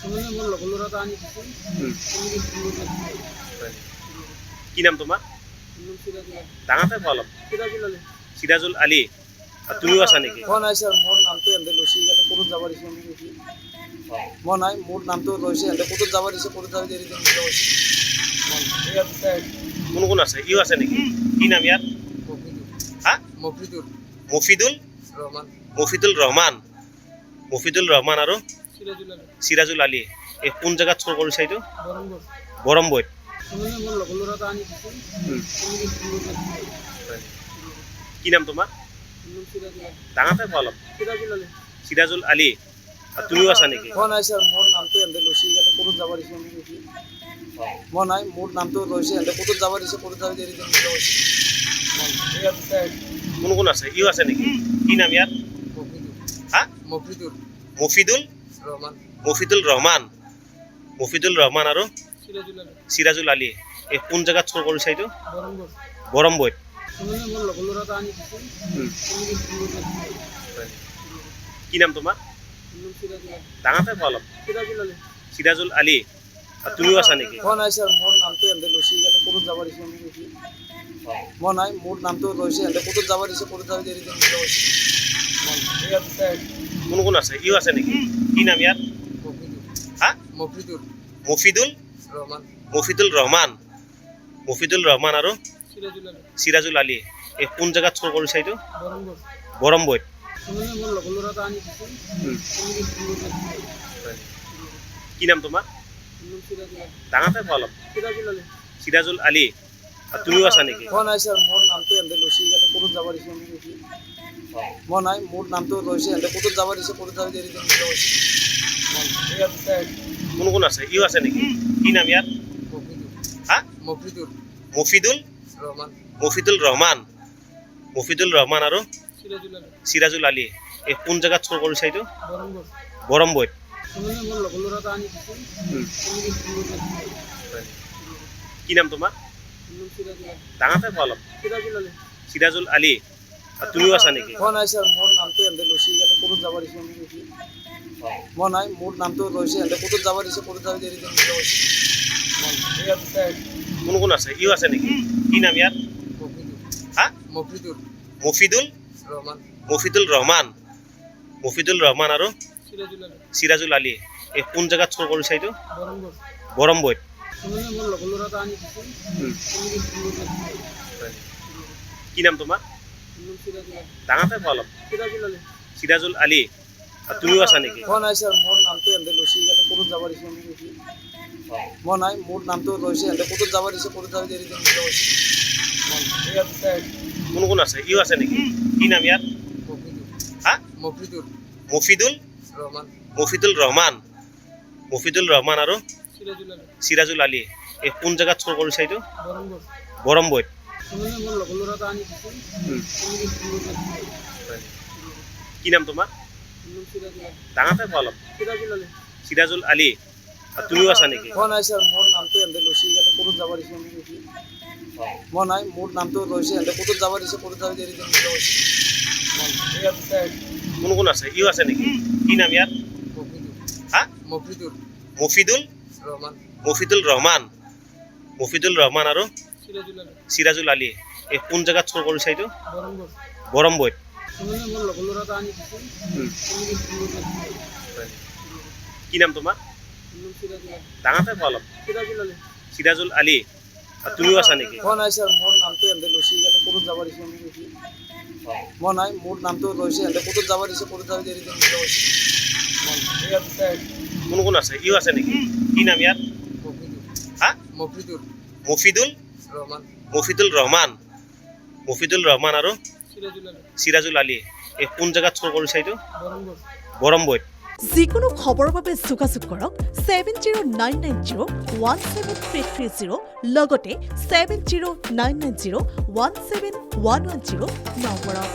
হুম। কি নাম তোমার? ডাঙাতে বলো। সিরাজুল আলী। আর তুমিও আছা নেকি? মই নাই স্যার, মোর নামটো এনে লৈছে ইয়াতে ক'ত যাব দিছে মোক নেকি মই নাই, মোৰ নামটো লৈছে এনে ক'ত যাব দিছে, ক'ত যাব দেৰি কোন কোন আছে? ইও আছে নেকি? কি নাম ইয়ার? হা? মফিদুল মফিদুল ৰহমান মফিদুল রহমান। মফিদুল রহমান আৰু সিরাজুল আলী। এই কোন জায়গাত চুৰ কৰিছে এইটো? বৰমবৈত। কি নাম তোমাৰ? ডাঙাতে কোৱা অলপ। সিরাজুল আলী। আর তুমিও আছা নেকি? মই নাই স্যার, মোর নামটো এনে লৈছে ইয়াতে ক'ত যাব দিছে মোক নেকি মই নাই, মোৰ নামটো লৈছে এনে ক'ত যাব দিছে, ক'ত যাব দেৰি কোন কোন আছে? ইও আছে নেকি? কি নাম ইয়াৰ? হা? মফিদুল মফিদুল ৰহমান মফিদুল রহমান। মফিদুল রহমান আৰু সিরাজুল আলী। এই কোন জায়গাত চুৰ কৰিছে এইটো? বৰমবৈত। কি নাম তোমাৰ? ডাঙাতে কোৱা অলপ। সিরাজুল আলী। আর তুমিও আছা নেকি? মই নাই স্যার, মোর নামটো এনে লৈছে ইয়াতে ক'ত যাব দিছে মোক নেকি মই নাই, মোৰ নামটো লৈছে এনে ক'ত যাব দিছে, ক'ত যাব দেৰি কোন কোন আছে? ইও আছে নেকি? কি নাম ইয়াৰ? হা? মফিদুল মফিদুল ৰহমান মফিদুল রহমান। মফিদুল রহমান আৰু সিরাজুল আলী। এই কোন জায়গাত চুৰ কৰিছে এইটো? বৰমবৈত। কি নাম তোমাৰ? ডাঙাতে কোৱা অলপ। সিরাজুল আলী। আর তুমিও আছা নেকি? মই নাই স্যার, মোর নামটো এনে লৈছে ইয়াতে ক'ত যাব দিছে মোক নেকি মই নাই, মোৰ নামটো লৈছে এনে ক'ত যাব দিছে, ক'ত যাব দেৰি কোন কোন আছে? ইও আছে নেকি? কি নাম ইয়াৰ? হা? মফিদুল মফিদুল ৰহমান মফিদুল রহমান। মফিদুল রহমান আৰু সিরাজুল আলী। এই কোন জায়গাত চুৰ কৰিছে এইটো? বৰমবৈত। কি নাম তোমাৰ? ডাঙাতে কোৱা অলপ। সিরাজুল আলী। আর তুমিও আছা নেকি? মই নাই স্যার, মোর নামটো এনে লৈছে ইয়াতে ক'ত যাব দিছে মোক নেকি মই নাই, মোৰ নামটো লৈছে এনে ক'ত যাব দিছে, ক'ত যাব দেৰি কোন কোন আছে? ইও আছে নেকি? কি নাম ইয়াৰ? হা? মফিদুল মফিদুল ৰহমান মফিদুল রহমান। মফিদুল রহমান আৰু সিরাজুল আলী। এই কোন জায়গাত চুৰ কৰিছে এইটো? বৰমবৈত। কি নাম তোমাৰ? ডাঙাতে কোৱা অলপ। সিরাজুল আলী। আর তুমিও আছা নেকি? মই নাই স্যার, মোর নামটো এনে লৈছে ইয়াতে ক'ত যাব দিছে মোক নেকি মই নাই, মোৰ নামটো লৈছে এনে ক'ত যাব দিছে, ক'ত যাব দেৰি কোন কোন আছে? ইও আছে নেকি? কি নাম ইয়াৰ? হা? মফিদুল মফিদুল ৰহমান মফিদুল রহমান। মফিদুল রহমান আৰু সিরাজুল আলী। এই কোন জায়গাত চুৰ কৰিছে এইটো? বৰমবৈত। কি নাম তোমাৰ? ডাঙাতে কোৱা অলপ। সিরাজুল আলী। আর তুমিও আছা নেকি? মই নাই স্যার, মোর নামটো এনে লৈছে ইয়াতে ক'ত যাব দিছে মোক নেকি মই নাই, মোৰ নামটো লৈছে এনে ক'ত যাব দিছে, ক'ত যাব দেৰি কোন কোন আছে? ইও আছে নেকি? কি নাম ইয়াৰ? হা? মফিদুল মফিদুল ৰহমান মফিদুল রহমান। মফিদুল রহমান আৰু সিরাজুল আলী। এই কোন জায়গাত চুৰ কৰিছে এইটো? বৰমবৈত। কি নাম তোমাৰ? ডাঙাতে কোৱা অলপ। সিরাজুল আলী। আর তুমিও আছা নেকি? মই নাই স্যার, মোর নামটো এনে লৈছে ইয়াতে ক'ত যাব দিছে মোক নেকি মই নাই, মোৰ নামটো লৈছে এনে ক'ত যাব দিছে, ক'ত যাব দেৰি কোন কোন আছে? ইও আছে নেকি? কি নাম ইয়াৰ? হা? মফিদুল মফিদুল ৰহমান মফিদুল রহমান। মফিদুল রহমান আৰু সিরাজুল আলী। এই কোন জায়গাত চুৰ কৰিছে এইটো? বৰমবৈত। যিকোনো খবৰৰ বাবে যোগাযোগ কৰক 7099017330 লগতে 7099017110 নম্বৰত।